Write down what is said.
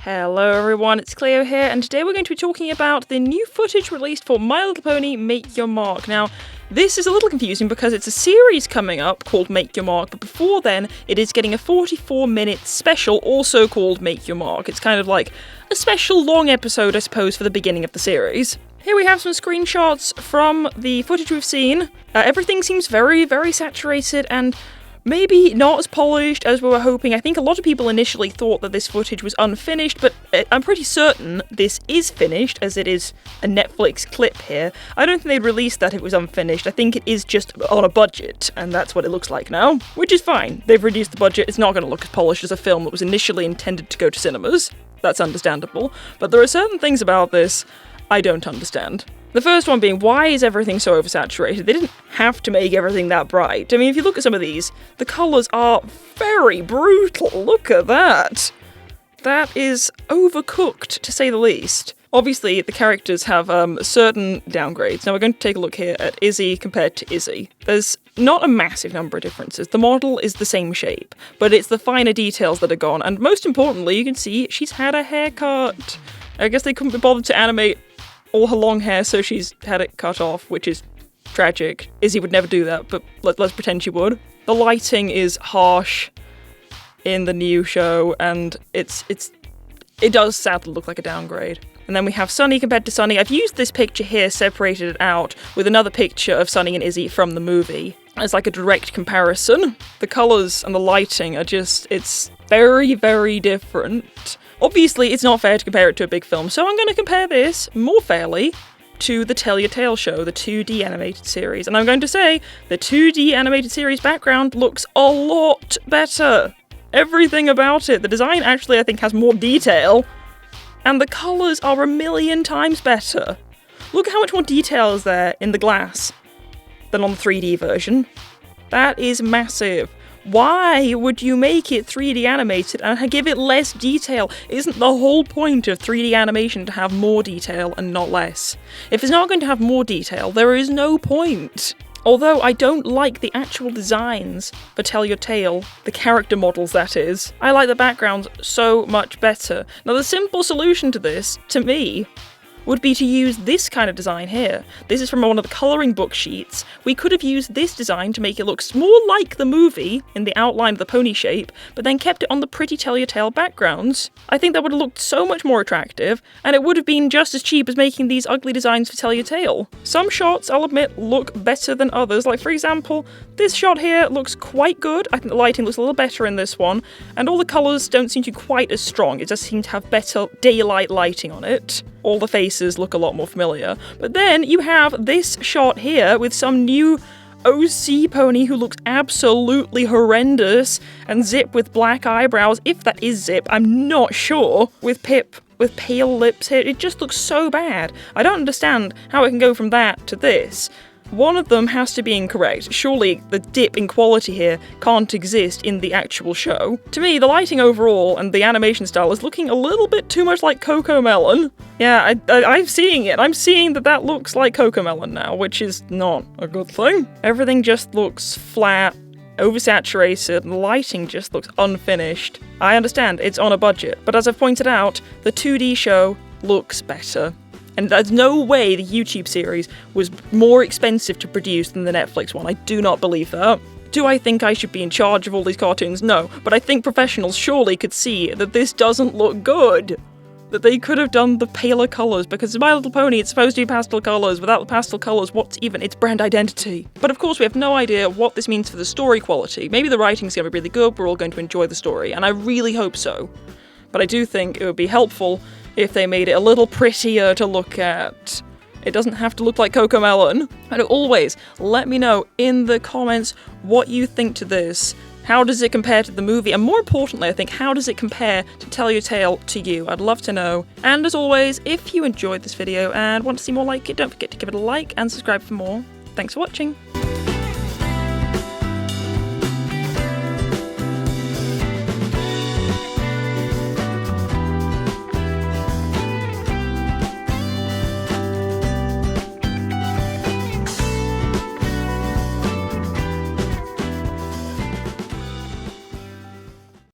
Hello everyone, it's Cleo here, and today we're going to be talking about the new footage released for My Little Pony Make Your Mark. Now, this is a little confusing because it's a series coming up called Make Your Mark, but before then, it is getting a 44-minute special also called Make Your Mark. It's kind of like a special long episode, I suppose, for the beginning of the series. Here we have some screenshots from the footage we've seen. Everything seems very, very saturated and maybe not as polished as we were hoping. I think a lot of people initially thought that this footage was unfinished, but I'm pretty certain this is finished, as it is a Netflix clip here. I don't think they'd released that it was unfinished. I think it is just on a budget, and that's what it looks like now, which is fine. They've reduced the budget. It's not going to look as polished as a film that was initially intended to go to cinemas. That's understandable. But there are certain things about this I don't understand. The first one being, why is everything so oversaturated? They didn't have to make everything that bright. I mean, if you look at some of these, the colours are very brutal. Look at that. That is overcooked, to say the least. Obviously, the characters have certain downgrades. Now, we're going to take a look here at Izzy compared to Izzy. There's not a massive number of differences. The model is the same shape, but it's the finer details that are gone. And most importantly, you can see she's had a haircut. I guess they couldn't be bothered to animate all her long hair, so she's had it cut off, which is tragic. Izzy would never do that, but let's pretend she would. The lighting is harsh in the new show, and it does sadly look like a downgrade. And then we have Sunny compared to Sunny. I've used this picture here, separated it out, with another picture of Sunny and Izzy from the movie as like a direct comparison. The colours and the lighting are just, it's very, very different. Obviously, it's not fair to compare it to a big film, so I'm going to compare this more fairly to the Tell Your Tale show, the 2D animated series. And I'm going to say the 2D animated series background looks a lot better. Everything about it. The design actually, I think, has more detail, and the colours are a million times better. Look at how much more detail is there in the glass than on the 3D version. That is massive. Why would you make it 3D animated and give it less detail? Isn't the whole point of 3D animation to have more detail and not less? If it's not going to have more detail, there is no point. Although I don't like the actual designs for Tell Your Tale, the character models that is, I like the backgrounds so much better. Now the simple solution to this, to me, would be to use this kind of design here. This is from one of the colouring book sheets. We could have used this design to make it look more like the movie in the outline of the pony shape, but then kept it on the pretty Tell Your Tale backgrounds. I think that would have looked so much more attractive, and it would have been just as cheap as making these ugly designs for Tell Your Tale. Some shots, I'll admit, look better than others. Like, for example, this shot here looks quite good. I think the lighting looks a little better in this one, and all the colours don't seem to be quite as strong. It does seem to have better daylight lighting on it. All the faces look a lot more familiar. But then you have this shot here with some new OC pony who looks absolutely horrendous, and Zip with black eyebrows, if that is Zip, I'm not sure, with Pip with pale lips here. It just looks so bad. I don't understand how it can go from that to this. One of them has to be incorrect. Surely the dip in quality here can't exist in the actual show. To me, the lighting overall and the animation style is looking a little bit too much like Cocomelon. Yeah, I'm seeing it. I'm seeing that looks like Cocomelon now, which is not a good thing. Everything just looks flat, oversaturated, and the lighting just looks unfinished. I understand, it's on a budget, but as I've pointed out, the 2D show looks better. And there's no way the YouTube series was more expensive to produce than the Netflix one. I do not believe that. Do I think I should be in charge of all these cartoons? No. But I think professionals surely could see that this doesn't look good. That they could have done the paler colours, because My Little Pony, it's supposed to be pastel colours. Without the pastel colours, what's even its brand identity? But of course, we have no idea what this means for the story quality. Maybe the writing's going to be really good, we're all going to enjoy the story, and I really hope so. But I do think it would be helpful if they made it a little prettier to look at. It doesn't have to look like Cocomelon. And always, let me know in the comments what you think to this. How does it compare to the movie? And more importantly, I think, how does it compare to Tell Your Tale to you? I'd love to know. And as always, if you enjoyed this video and want to see more like it, don't forget to give it a like and subscribe for more. Thanks for watching.